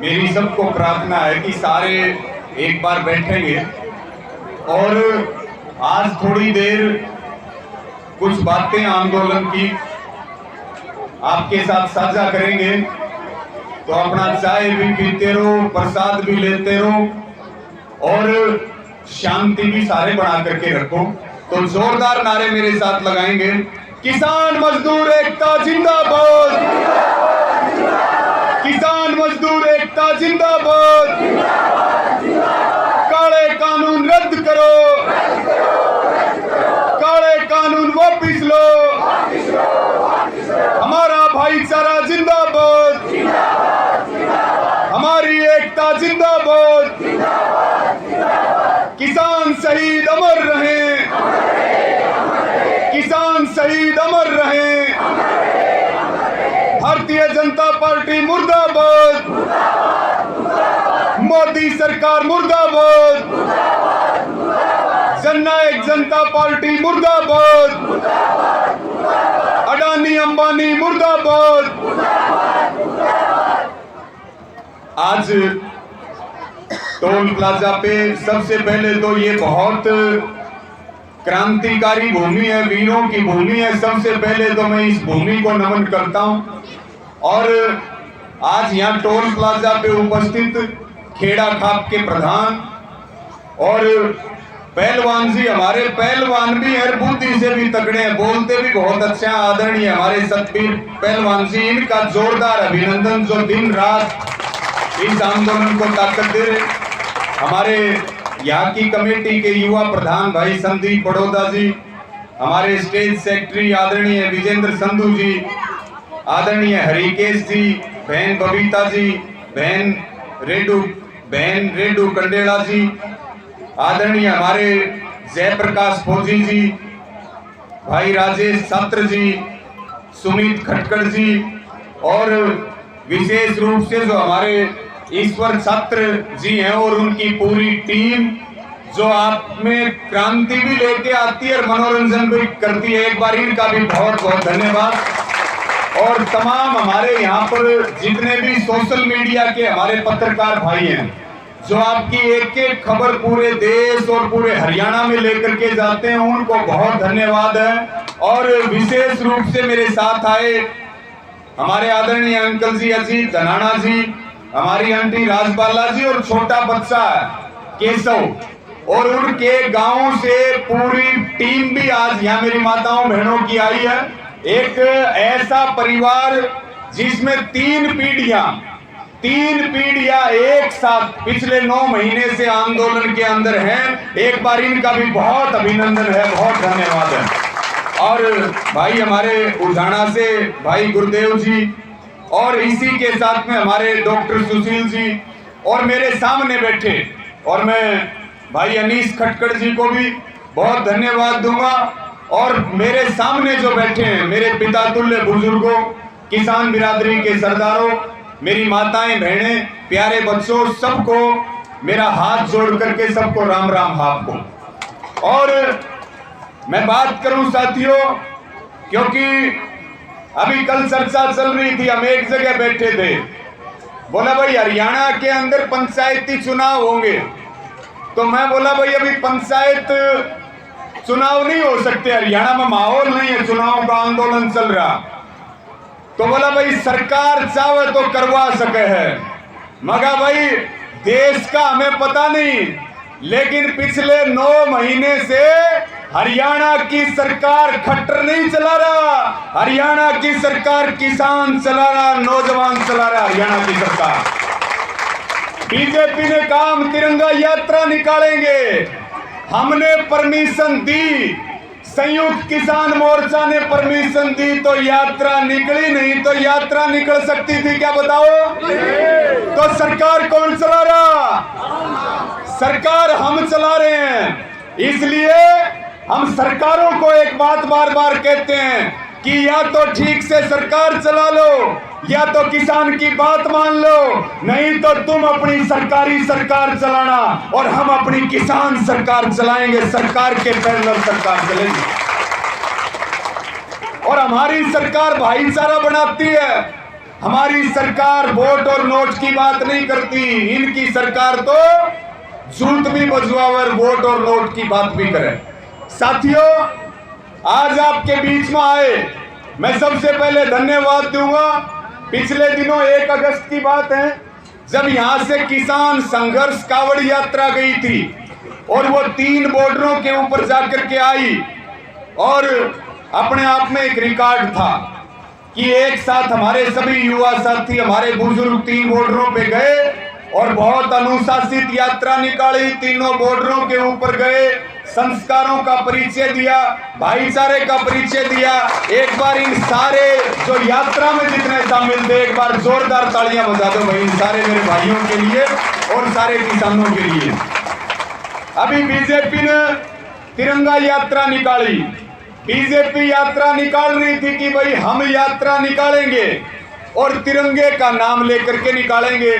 मेरी सबको प्रार्थना है कि सारे एक बार बैठेंगे और आज थोड़ी देर कुछ बातें आंदोलन की आपके साथ साझा करेंगे। तो अपना चाय भी पीते रहो, प्रसाद भी लेते रहो और शांति भी सारे बना करके रखो। तो जोरदार नारे मेरे साथ लगाएंगे। किसान मजदूर एकता जिंदाबाद, किसान मजदूर एकता जिंदाबाद, काले कानून रद्द करो, काले कानून वापिस लो, हमारा भाईचारा जिंदाबाद, हमारी एकता जिंदाबाद, किसान शहीद अमर रहे, किसान शहीद अमर रहे, भारतीय जनता पार्टी मुर्दाबाद, मोदी सरकार मुर्दाबाद, जननायक जनता पार्टी मुर्दाबाद, अडानी अंबानी मुर्दाबाद। आज टोल प्लाजा पे सबसे पहले तो ये बहुत क्रांतिकारी भूमि है, वीरों की भूमि है। सबसे पहले तो मैं इस भूमि को नमन करता हूं। और आज यहाँ टोल प्लाजा पे उपस्थित खेड़ा खाप के प्रधान और पहलवान जी, हमारे पहलवान भी है, बुद्धि से भी तगड़े हैं, बोलते भी बहुत अच्छे हैं, आदरणीय हमारे सतबीर पहलवान जी, इनका जोरदार अभिनंदन जो दिन रात इस आंदोलन को ताकत दे रहे। हमारे यहाँ की कमेटी के युवा प्रधान भाई संदीप बड़ौदा जी, हमारे स्टेज सेक्रेटरी आदरणीय विजेंद्र संधू जी, आदरणीय हरिकेश जी, बहन बबीता जी, बहन रेडू कंडेला जी, आदरणीय हमारे जयप्रकाश फौजी जी, भाई राजेश छात्र जी, सुमित खटकर जी और विशेष रूप से जो हमारे ईश्वर छात्र जी हैं और उनकी पूरी टीम जो आप में क्रांति भी लेके आती है और मनोरंजन भी करती है। एक बार इनका भी बहुत बहुत धन्यवाद। और तमाम हमारे यहाँ पर जितने भी सोशल मीडिया के हमारे पत्रकार भाई हैं जो आपकी एक एक खबर पूरे देश और पूरे हरियाणा में लेकर के जाते हैं, उनको बहुत धन्यवाद है। और विशेष रूप से मेरे साथ आए हमारे आदरणीय अंकल जी अजीत धनाना जी, हमारी आंटी राजबाला जी और छोटा बच्चा केशव और उनके गांव से पूरी टीम भी आज यहाँ मेरी माताओं बहनों की आई है। एक ऐसा परिवार जिसमें तीन पीढ़ियां एक साथ पिछले 9 महीने से आंदोलन के अंदर हैं। एक बार इनका भी बहुत अभिनंदन है, बहुत धन्यवाद है। और भाई हमारे उजाना से भाई गुरुदेव जी और इसी के साथ में हमारे डॉक्टर सुशील जी और मेरे सामने बैठे, और मैं भाई अनीश खटकर जी को भी बहुत धन्यवाद दूंगा। और मेरे सामने जो बैठे हैं मेरे पिता तुल्य बुजुर्गों, किसान बिरादरी के सरदारों, मेरी माताएं बहनें, प्यारे बच्चों, सबको मेरा हाथ जोड़ करके सबको राम राम आपको। और मैं बात करूं साथियों, क्योंकि अभी कल चर्चा चल रही थी, हम एक जगह बैठे थे, बोला भाई हरियाणा के अंदर पंचायती चुनाव होंगे। तो मैं बोला भाई अभी पंचायत चुनाव नहीं हो सकते, हरियाणा में माहौल नहीं है, चुनाव का आंदोलन चल रहा। तो बोला भाई सरकार चाहे तो करवा सके है, मगर भाई देश का हमें पता नहीं, लेकिन पिछले 9 महीने से हरियाणा की सरकार खट्टर नहीं चला रहा, हरियाणा की सरकार किसान चला रहा, नौजवान चला रहा हरियाणा की सरकार। बीजेपी ने कहा हम तिरंगा यात्रा निकालेंगे, हमने परमिशन दी, संयुक्त किसान मोर्चा ने परमिशन दी, तो यात्रा निकली नहीं। तो यात्रा निकल सकती थी क्या, बताओ? तो सरकार कौन चला रहा? सरकार हम चला रहे हैं। इसलिए हम सरकारों को एक बात बार बार कहते हैं कि या तो ठीक से सरकार चला लो, या तो किसान की बात मान लो, नहीं तो तुम अपनी सरकारी सरकार चलाना और हम अपनी किसान सरकार चलाएंगे। सरकार के पैरेलल सरकार चलेगी और हमारी सरकार भाईचारा बनाती है। हमारी सरकार वोट और नोट की बात नहीं करती, इनकी सरकार तो जूत भी बजवावर वोट और नोट की बात भी करे। साथियों, आज आपके बीच में आए, मैं सबसे पहले धन्यवाद दूंगा। पिछले दिनों 1 अगस्त की बात है, जब यहां से किसान संघर्ष कावड़ यात्रा गई थी और वो 3 बॉर्डरों के ऊपर जाकर के आई, और अपने आप में एक रिकॉर्ड था कि एक साथ हमारे सभी युवा साथी, हमारे बुजुर्ग 3 बॉर्डरों पे गए और बहुत अनुशासित यात्रा निकाली। तीनों बॉर्डरों के ऊपर गए, संस्कारों का परिचय दिया, भाईचारे का परिचय दिया। एक बार इन सारे जो यात्रा में जितने शामिल थे, एक बार जोरदार तालियां बजा दो भाई, इन सारे मेरे भाइयों के लिए और सारे किसानों के लिए। अभी बीजेपी ने तिरंगा यात्रा निकाली। बीजेपी यात्रा निकाल रही थी कि भाई हम यात्रा निकालेंगे और तिरंगे का नाम लेकर के निकालेंगे,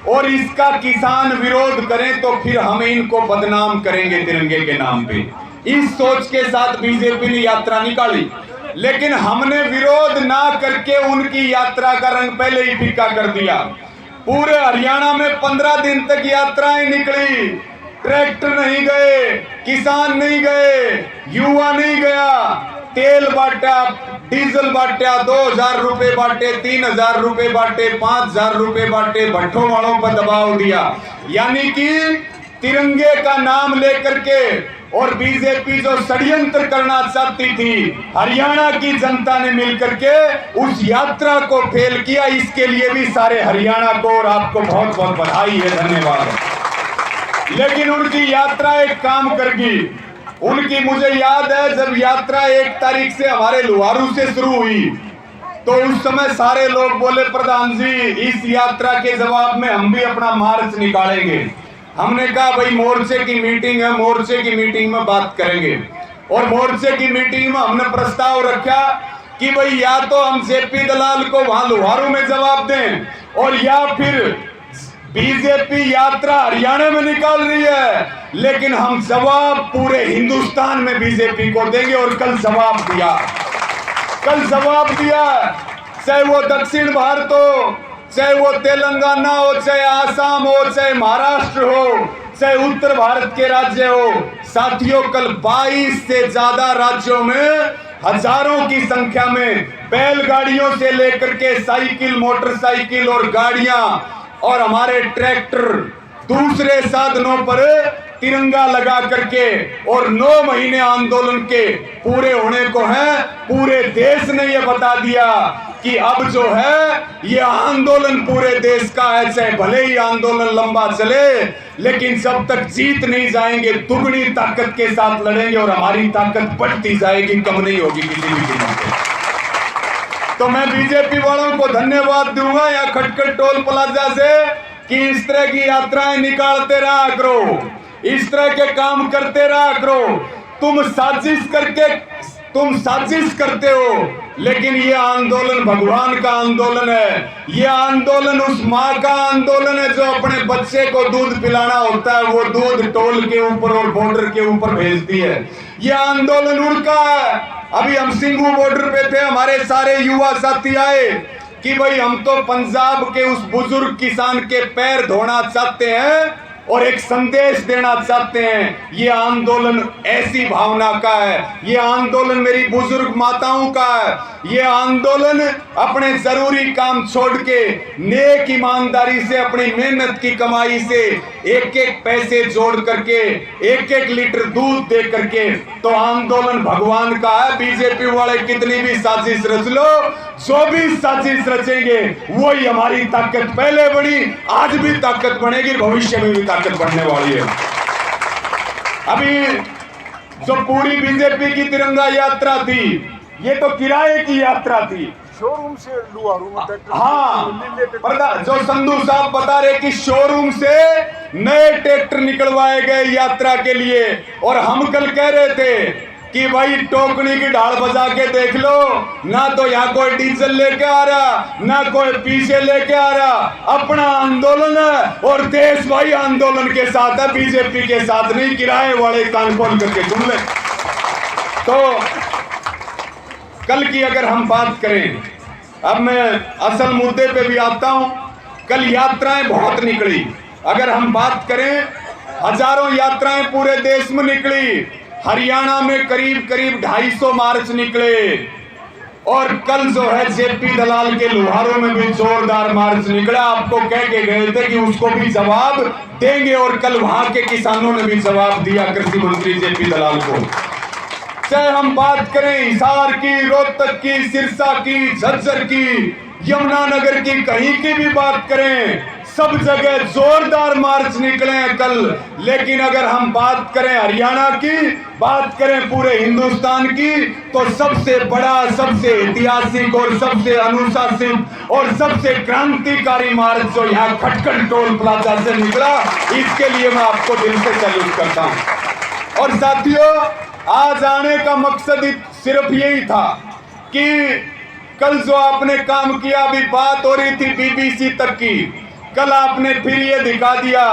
और इसका किसान विरोध करें तो फिर हम इनको बदनाम करेंगे तिरंगे के नाम पे। इस सोच के साथ बीजेपी ने यात्रा निकाली, लेकिन हमने विरोध ना करके उनकी यात्रा का रंग पहले ही फीका कर दिया। पूरे हरियाणा में 15 दिन तक यात्राएं निकली, ट्रैक्टर नहीं गए, किसान नहीं गए, युवा नहीं गया, तेल बांटा, डीजल बांटा, 2000 रुपए बांटे, 3000 रुपए बांटे, 5000 रुपए बांटे, भट्टों वालों पर दबाव दिया। यानी कि तिरंगे का नाम लेकर के, और बीजेपी जो षड्यंत्र करना चाहती थी, हरियाणा की जनता ने मिलकर के उस यात्रा को फेल किया। इसके लिए भी सारे हरियाणा को और आपको बहुत बहुत बधाई है, धन्यवाद। लेकिन उनकी यात्रा एक काम कर गई। उनकी, मुझे याद है जब यात्रा 1 तारीख से हमारे लुहारू से शुरू हुई, तो उस समय सारे लोग बोले, प्रधान जी इस यात्रा के जवाब में हम भी अपना मार्च निकालेंगे। हमने कहा भाई मोर्चे की मीटिंग है, मोर्चे की मीटिंग में बात करेंगे। और मोर्चे की मीटिंग में हमने प्रस्ताव रखा कि भाई या तो हम जेपी दलाल को वहां लुहारू में जवाब दें, और या फिर बीजेपी यात्रा हरियाणा में निकाल रही है, लेकिन हम जवाब पूरे हिंदुस्तान में बीजेपी को देंगे। और कल जवाब दिया, कल जवाब दिया। चाहे वो दक्षिण भारत हो, चाहे वो तेलंगाना हो, चाहे आसाम हो, चाहे महाराष्ट्र हो, चाहे उत्तर भारत के राज्य हो। साथियों, कल 22 से ज्यादा राज्यों में हजारों की संख्या में बैलगाड़ियों से लेकर के साइकिल, मोटरसाइकिल और गाड़ियां और हमारे ट्रैक्टर, दूसरे साधनों पर तिरंगा लगा करके, और 9 महीने आंदोलन के पूरे होने को है। पूरे देश ने यह बता दिया कि अब जो है ये आंदोलन पूरे देश का है। चाहे भले ही आंदोलन लंबा चले, लेकिन जब तक जीत नहीं जाएंगे दुगनी ताकत के साथ लड़ेंगे, और हमारी ताकत बढ़ती जाएगी, कम नहीं होगी किसी भी कीमत पे। तो मैं बीजेपी वालों को धन्यवाद दूंगा या खटखट टोल प्लाजा से कि इस तरह की यात्राएं निकालते रहा करो, इस तरह के काम करते रहा करो। तुम साजिश करते हो, लेकिन ये आंदोलन भगवान का आंदोलन है। ये आंदोलन उस माँ का आंदोलन है जो अपने बच्चे को दूध पिलाना होता है, वो दूध टोल के ऊपर और बॉर्डर के ऊपर भेजती है। ये आंदोलन उनका है। अभी हम सिंघू बॉर्डर पे थे, हमारे सारे युवा साथी आए कि भाई हम तो पंजाब के उस बुजुर्ग किसान के पैर धोना चाहते हैं और एक संदेश देना चाहते हैं। ये आंदोलन ऐसी भावना का है, ये आंदोलन मेरी बुजुर्ग माताओं का है। ये आंदोलन अपने जरूरी काम छोड़ के नेक ईमानदारी से, अपनी मेहनत की कमाई से एक एक पैसे जोड़ करके, एक एक लीटर दूध दे करके, तो आंदोलन भगवान का है। बीजेपी वाले कितनी भी साजिश रच लो, जो भी साजिश रचेंगे वही हमारी ताकत पहले बनी, आज भी ताकत बनेगी, भविष्य में भी ताकत बढ़ने वाली है। अभी जो पूरी बीजेपी की तिरंगा यात्रा थी, ये तो किराए की यात्रा थी, शोरूम से लुहारू में ट्रैक्टर। हाँ, जो संधू साहब बता रहे कि शोरूम से नए ट्रैक्टर निकलवाए गए यात्रा के लिए। और हम कल कह रहे थे कि भाई टोकनी की ढाल बजा के देख लो, ना तो यहाँ कोई डीजल लेके आ रहा, ना कोई पीछे लेके आ रहा। अपना आंदोलन है और देश भाई आंदोलन के साथ है, बीजेपी के साथ नहीं। किराए वाले कान खोल करके सुन ले। तो कल की अगर हम बात करें अब मैं असल मुद्दे पे भी आता हूं। कल यात्राएं बहुत निकली। अगर हम बात करें, हजारों यात्राएं पूरे देश में निकली। हरियाणा में करीब करीब 250 मार्च निकले और कल जो है जेपी दलाल के लोहारों में भी जोरदार मार्च निकला। आपको कह के गए थे कि उसको भी जवाब देंगे और कल वहां के किसानों ने भी जवाब दिया कृषि मंत्री जेपी दलाल को। चाहे हम बात करें हिसार की, रोहतक की, सिरसा की, झज्जर की, यमुनानगर की, कहीं की भी बात करें, सब जगह जोरदार मार्च निकले हैं कल। लेकिन अगर हम बात करें हरियाणा की, बात करें पूरे हिंदुस्तान की, तो सबसे बड़ा, सबसे ऐतिहासिक और सबसे अनुशासित और सबसे क्रांतिकारी मार्च जो यहाँ खटकड़ टोल प्लाजा से निकला, इसके लिए मैं आपको दिल से सैल्यूट करता हूं। और साथियों, आज आने का मकसद सिर्फ यही था कि कल जो आपने काम किया, अभी बात हो रही थी बीबीसी तक की, कल आपने फिर ये दिखा दिया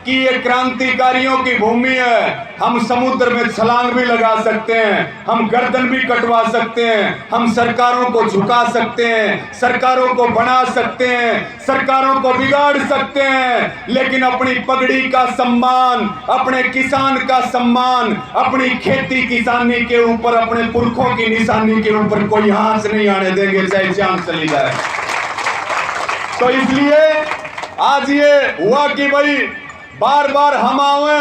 कि ये क्रांतिकारियों की भूमि है। हम समुद्र में छलांग भी लगा सकते हैं, हम गर्दन भी कटवा सकते हैं, हम सरकारों को झुका सकते हैं, सरकारों को बना सकते हैं, सरकारों को बिगाड़ सकते हैं, लेकिन अपनी पगड़ी का सम्मान, अपने किसान का सम्मान, अपनी खेती किसानी के ऊपर, अपने पुरखों की निशानी के ऊपर कोई हाथ नहीं आने देंगे, चाहे जान चली जाए। तो इसलिए आज ये हुआ कि भाई बार बार हम आए,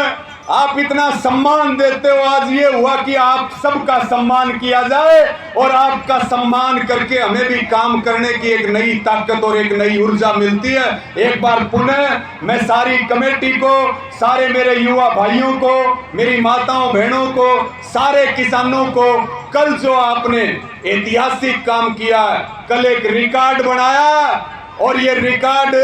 आप इतना सम्मान देते हो, आज ये हुआ कि आप सबका सम्मान किया जाए और आपका सम्मान करके हमें भी काम करने की एक नई ताकत और एक नई ऊर्जा मिलती है। एक बार पुनः मैं सारी कमेटी को, सारे मेरे युवा भाइयों को, मेरी माताओं बहनों को, सारे किसानों को, कल जो आपने ऐतिहासिक काम किया, कल एक रिकॉर्ड बनाया और ये रिकॉर्ड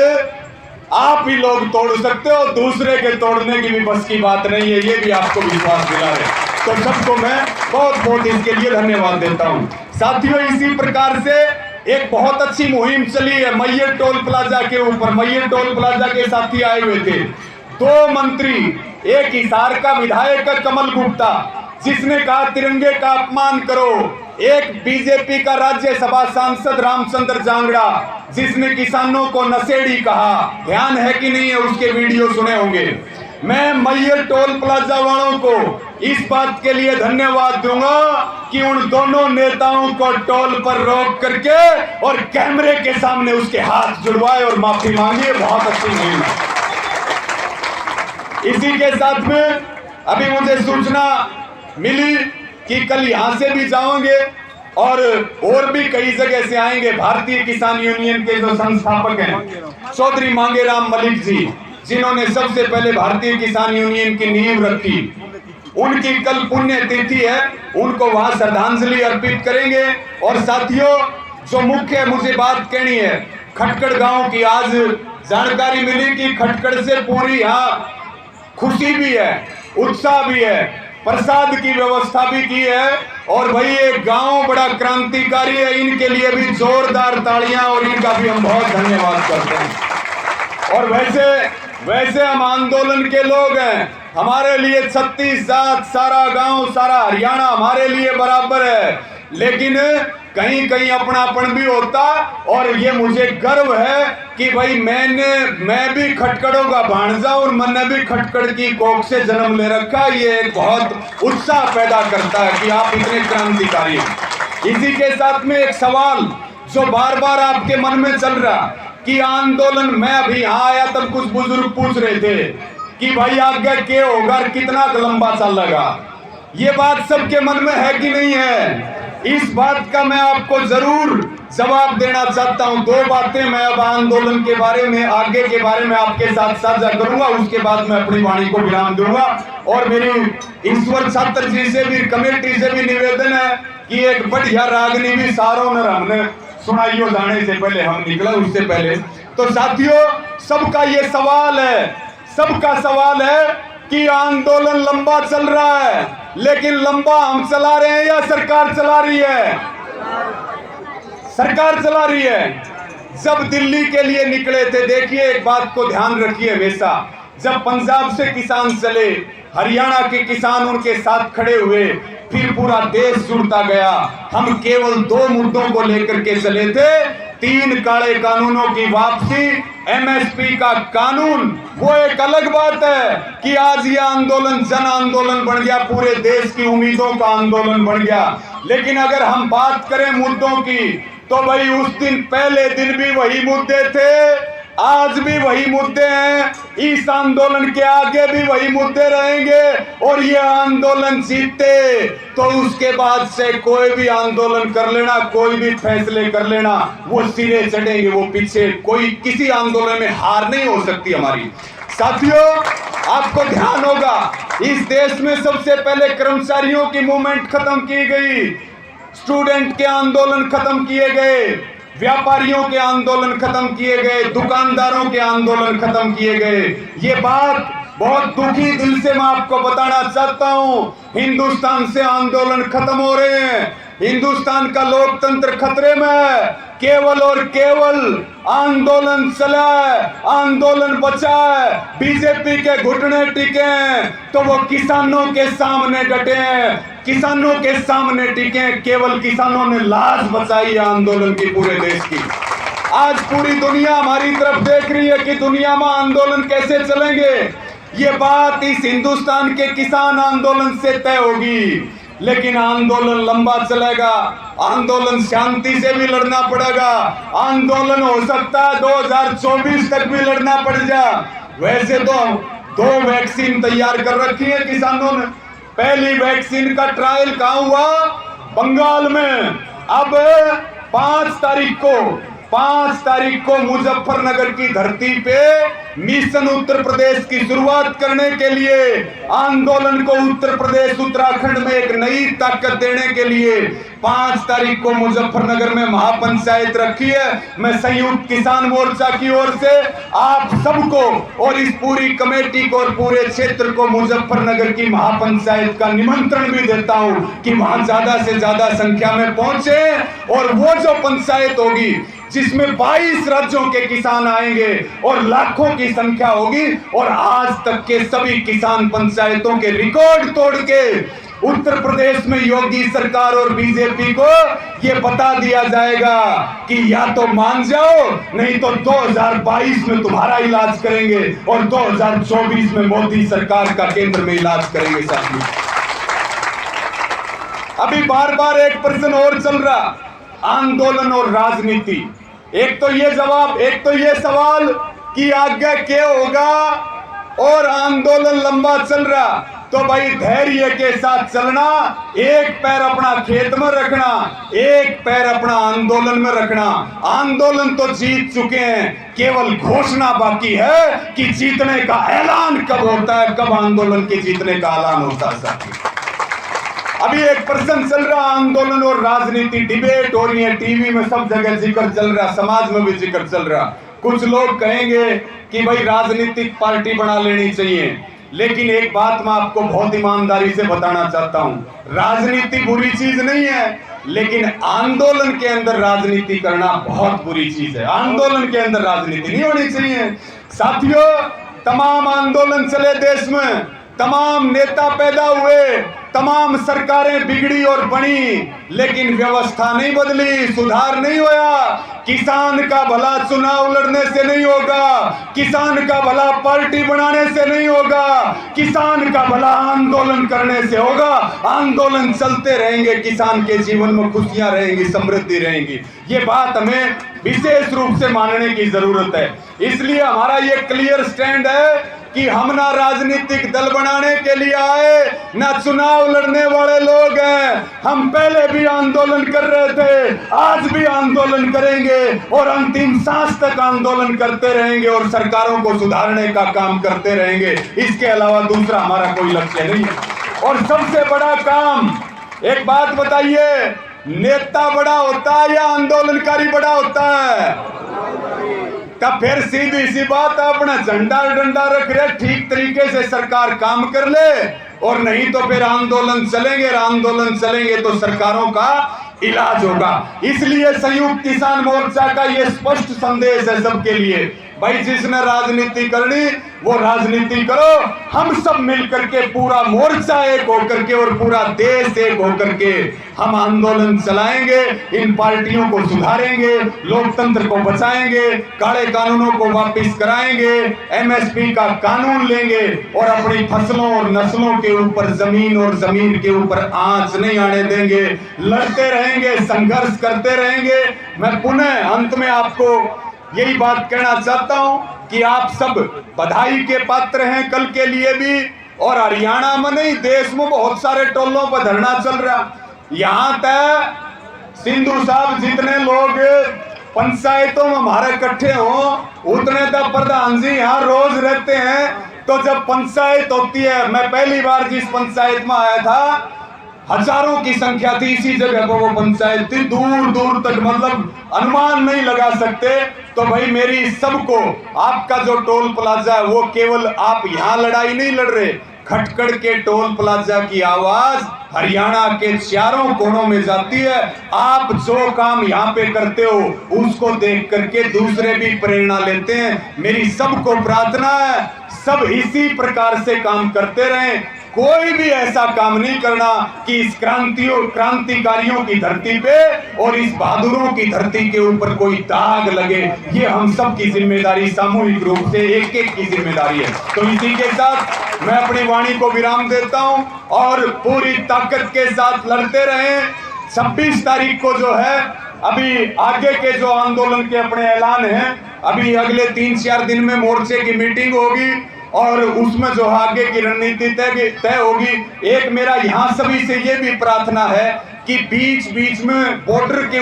आप ही लोग तोड़ सकते हो, दूसरे के तोड़ने की भी बस की बात नहीं है, ये भी आपको विश्वास दिला है। तो सबको मैं बहुत बहुत इसके लिए धन्यवाद देता हूं। साथियों, इसी प्रकार से एक बहुत अच्छी मुहिम चली है मैयर टोल प्लाजा के ऊपर। मैयर टोल प्लाजा के साथी आए हुए थे 2 मंत्री, एक हिसार का विधायक कमल गुप्ता जिसने कहा तिरंगे का अपमान करो, एक बीजेपी का राज्यसभा सांसद रामचंद्र जांगड़ा जिसने किसानों को नशेड़ी कहा। ध्यान है कि नहीं है, उसके वीडियो सुने होंगे। मैं मैयर टोल प्लाजा वालों को इस बात के लिए धन्यवाद दूंगा कि उन दोनों नेताओं को टोल पर रोक करके और कैमरे के सामने उसके हाथ जुड़वाए और माफी मांगी। बहुत अच्छी मुहिम है। इसी के साथ में अभी मुझे सूचना मिली कि कल यहां से भी जाओगे और भी कई जगह से आएंगे। भारतीय किसान यूनियन के जो संस्थापक हैं चौधरी मांगेराम मलिक जी, जिन्होंने सबसे पहले भारतीय किसान यूनियन की नींव रखी, उनकी कल पुण्य तिथि है, उनको वहां श्रद्धांजलि अर्पित करेंगे। और साथियों, जो मुख्य मुझे बात कहनी है खटकड़ गांव की, आज जानकारी मिली कि खटकड़ से पूरी यहाँ खुशी भी है, उत्साह भी है, प्रसाद की व्यवस्था भी की है। और भाई ये गांव बड़ा क्रांतिकारी है, इनके लिए भी जोरदार तालियां और इनका भी हम बहुत धन्यवाद करते हैं। और वैसे हम आंदोलन के लोग हैं, हमारे लिए 36 जात, सारा गांव, सारा हरियाणा हमारे लिए बराबर है, लेकिन कहीं कहीं अपनापन भी होता। और ये मुझे गर्व है कि भाई मैं भी खटकड़ों का भांजा और मैंने भी खटकड़ की कोख से जन्म ले रखा। ये एक बहुत उत्साह पैदा करता है कि आप इतने क्रांतिकारी हैं। इसी के साथ में एक सवाल जो बार बार आपके मन में चल रहा कि आंदोलन, मैं अभी यहाँ आया तब कुछ बुजुर्ग पूछ रहे थे कि भाई आगे क्या होगा, कितना लंबा चलेगा। ये बात सबके मन में है कि नहीं है? इस बात का मैं आपको जरूर जवाब देना चाहता हूं। 2 बातें मैं अब आंदोलन के बारे में, आगे के बारे में आपके साथ साझा करूंगा, उसके बाद मैं अपनी वाणी को विराम दूंगा। और मेरी ईश्वर छात्र जी से भी, कमेटी से भी निवेदन है कि एक बढ़िया रागनी भी सारों ने हमने सुनाइयो जाने से पहले, हम निकला उससे पहले। तो साथियों, सबका ये सवाल है, सबका सवाल है कि आंदोलन लंबा चल रहा है, लेकिन लंबा हम चला रहे हैं या सरकार चला रही है? सरकार चला रही है। जब दिल्ली के लिए निकले थे, देखिए एक बात को ध्यान रखिए हमेशा, जब पंजाब से किसान चले, हरियाणा के किसान उनके साथ खड़े हुए, फिर पूरा देश जुड़ता गया। हम केवल 2 मुद्दों को लेकर के चले थे 3 काले कानूनों की वापसी, एमएसपी का कानून, वो एक अलग बात है कि आज ये आंदोलन जन आंदोलन बन गया, पूरे देश की उम्मीदों का आंदोलन बन गया। लेकिन अगर हम बात करें मुद्दों की, तो भाई उस दिन पहले दिन भी वही मुद्दे थे, आज भी वही मुद्दे हैं, इस आंदोलन के आगे भी वही मुद्दे रहेंगे। और ये आंदोलन जीते तो उसके बाद से कोई भी आंदोलन कर लेना, कोई भी फैसले कर लेना, वो सिरे चढ़ेंगे, वो पीछे, कोई किसी आंदोलन में हार नहीं हो सकती हमारी। साथियों, आपको ध्यान होगा, इस देश में सबसे पहले कर्मचारियों की मूवमेंट खत्म की गई, स्टूडेंट के आंदोलन खत्म किए गए, व्यापारियों के आंदोलन खत्म किए गए, दुकानदारों के आंदोलन खत्म किए गए। ये बात बहुत दुखी दिल से मैं आपको बताना चाहता हूं, हिंदुस्तान से आंदोलन खत्म हो रहे हैं, हिंदुस्तान का लोकतंत्र खतरे में है। केवल और केवल आंदोलन चला है, आंदोलन बचा है, बीजेपी के घुटने टिके हैं तो वो किसानों के सामने डटे हैं, किसानों के सामने टिके हैं। केवल किसानों ने लाश बचाई है आंदोलन की, पूरे देश की। आज पूरी दुनिया हमारी तरफ देख रही है कि दुनिया में आंदोलन कैसे चलेंगे। ये बात इस हिंदुस्तान के किसान आंदोलन से तय होगी, लेकिन आंदोलन लंबा चलेगा, आंदोलन शांति से भी लड़ना पड़ेगा, आंदोलन हो सकता है 2024 तक भी लड़ना पड़ जाए। वैसे तो 2 वैक्सीन तैयार कर रखी है किसानों ने। पहली वैक्सीन का ट्रायल कहाँ हुआ? बंगाल में। अब 5 तारीख को मुजफ्फरनगर की धरती पे मिशन उत्तर प्रदेश की शुरुआत करने के लिए, आंदोलन को उत्तर प्रदेश उत्तराखंड में एक नई ताकत देने के लिए 5 तारीख को मुजफ्फरनगर में महापंचायत रखी है। मैं संयुक्त किसान मोर्चा की ओर से आप सबको और इस पूरी कमेटी को और पूरे क्षेत्र को मुजफ्फरनगर की महापंचायत का निमंत्रण भी देता हूं कि वहां ज्यादा से ज्यादा संख्या में पहुंचे और वो जो पंचायत होगी जिसमें 22 राज्यों के किसान आएंगे और लाखों की संख्या होगी, और आज तक के सभी किसान पंचायतों के रिकॉर्ड तोड़ के उत्तर प्रदेश में योगी सरकार और बीजेपी को ये बता दिया जाएगा कि या तो मान जाओ, नहीं तो 2022 में तुम्हारा इलाज करेंगे और 2024 में मोदी सरकार का केंद्र में इलाज करेंगे। साथियों, अभी बार बार एक प्रश्न और चल रहा, आंदोलन और राजनीति। एक तो ये सवाल कि आगे क्या होगा, और आंदोलन लंबा चल रहा, तो भाई धैर्य के साथ चलना, एक पैर अपना खेत में रखना, एक पैर अपना आंदोलन में रखना। आंदोलन तो जीत चुके हैं, केवल घोषणा बाकी है कि जीतने का ऐलान कब होता है, कब आंदोलन के जीतने का ऐलान होता है। अभी एक प्रश्न चल रहा, आंदोलन और राजनीति, डिबेट हो रही है, टीवी में सब जगह जिक्र चल रहा, समाज में भी जिक्र चल रहा। कुछ लोग कहेंगे कि भाई राजनीतिक पार्टी बना लेनी चाहिए, लेकिन एक बात मैं आपको बहुत ईमानदारी से बताना चाहता हूं, राजनीति बुरी चीज नहीं है, लेकिन आंदोलन के अंदर राजनीति करना बहुत बुरी चीज है। आंदोलन के अंदर राजनीति नहीं होनी चाहिए। साथियों, तमाम आंदोलन चले देश में, तमाम नेता पैदा हुए, तमाम सरकारें बिगड़ी और बनी, लेकिन व्यवस्था नहीं बदली, सुधार नहीं होया। किसान का भला चुनाव लड़ने से नहीं होगा, किसान का भला पार्टी बनाने से नहीं होगा, किसान का भला आंदोलन करने से होगा। आंदोलन चलते रहेंगे, किसान के जीवन में खुशियां रहेंगी, समृद्धि रहेंगी। ये बात हमें विशेष रूप से मानने की जरूरत है। इसलिए हमारा ये क्लियर स्टैंड है कि हम ना राजनीतिक दल बनाने के लिए आए, ना चुनाव लड़ने वाले लोग हैं। हम पहले भी आंदोलन कर रहे थे, आज भी आंदोलन करेंगे और अंतिम सांस तक आंदोलन करते रहेंगे और सरकारों को सुधारने का काम करते रहेंगे। इसके अलावा दूसरा हमारा कोई लक्ष्य नहीं है। और सबसे बड़ा काम, एक बात बताइए, नेता बड़ा होता है या आंदोलनकारी बड़ा होता है? तब फिर सीधी सी बात, अपना झंडा डंडा रख रहे, ठीक तरीके से सरकार काम कर ले, और नहीं तो फिर आंदोलन चलेंगे, और आंदोलन चलेंगे तो सरकारों का इलाज होगा। इसलिए संयुक्त किसान मोर्चा का ये स्पष्ट संदेश है सबके लिए, भाई जिसने राजनीति करनी वो राजनीति करो, हम सब मिलकर के पूरा मोर्चा एक होकर के और पूरा देश एक होकर के हम आंदोलन चलाएंगे, इन पार्टियों को सुधारेंगे, लोकतंत्र को बचाएंगे, काले कानूनों को वापस कराएंगे, एमएसपी का कानून लेंगे और अपनी फसलों और नस्लों के ऊपर जमीन और जमीन के ऊपर आंच नहीं आने देंगे, लड़ते रहेंगे, संघर्ष करते रहेंगे। मैं पुनः अंत में आपको यही बात कहना चाहता हूं कि आप सब बधाई के पात्र हैं कल के लिए भी, और हरियाणा में नहीं देश में बहुत सारे टोलों पर धरना चल रहा। यहाँ तक सिंधु साहब जितने लोग पंचायतों में हमारे इकट्ठे हों उतने तक प्रधान जी यहाँ रोज रहते हैं। तो जब पंचायत होती है, मैं पहली बार जिस पंचायत में आया था हजारों की संख्या थी, इसी जगह पर वो पंचायत थी, दूर दूर तक मतलब अनुमान नहीं लगा सकते। तो भाई मेरी सबको, आपका जो टोल प्लाजा है वो केवल आप यहाँ लड़ाई नहीं लड़ रहे, खटकड़ के टोल प्लाजा की आवाज हरियाणा के चारों कोनों में जाती है। आप जो काम यहाँ पे करते हो उसको देख करके दूसरे भी प्रेरणा लेते हैं। मेरी सबको प्रार्थना है सब इसी प्रकार से काम करते रहें, कोई भी ऐसा काम नहीं करना कि इस क्रांतिकारियों की धरती पे और इस बहादुरों की धरती के ऊपर कोई दाग लगे। ये हम सब की जिम्मेदारी, सामूहिक रूप से एक एक की जिम्मेदारी है। तो इसी के साथ मैं अपनी वाणी को विराम देता हूं और पूरी ताकत के साथ लड़ते रहें। 26 तारीख को जो है अभी आगे के जो आंदोलन के अपने ऐलान हैं, अभी अगले 3-4 दिन में मोर्चे की मीटिंग होगी और उसमें जो आगे की रणनीति तय होगी। एक मेरा यहाँ सभी से ये भी प्रार्थना है कि बीच बीच में बॉर्डर के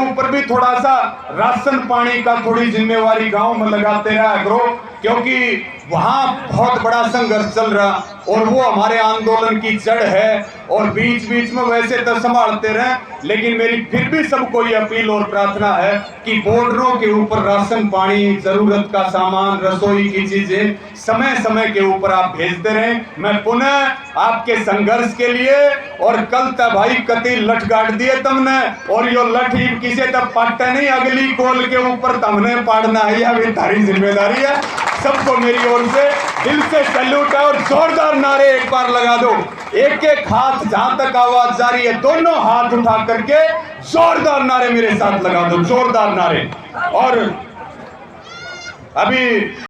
ऊपर भी थोड़ा सा राशन पानी का थोड़ी जिम्मेवारी गांव में लगाते रहा करो, क्योंकि वहां बहुत बड़ा संघर्ष चल रहा और वो हमारे आंदोलन की जड़ है। और बीच बीच में वैसे तो संभालते रहें, लेकिन मेरी फिर भी सबको ये अपील और प्रार्थना है कि बॉर्डरों के ऊपर राशन पानी, जरूरत का सामान, रसोई की चीजें समय समय के ऊपर आप भेजते रहें। मैं पुनः आपके संघर्ष के लिए, और कल तक भाई कति लठ गाड़ दिए तुमने, और यो लठ ही किसी तक पाटता नहीं, अगली कोल के ऊपर तुमने पाड़ना है, यह भी तारी जिम्मेदारी है। सबको मेरी ओर से दिल से सैल्यूट है और जोरदार नारे एक बार लगा दो। एक एक हाथ जहां तक आवाज जा रही है, दोनों हाथ उठा करके जोरदार नारे मेरे साथ लगा दो, जोरदार नारे। और अभी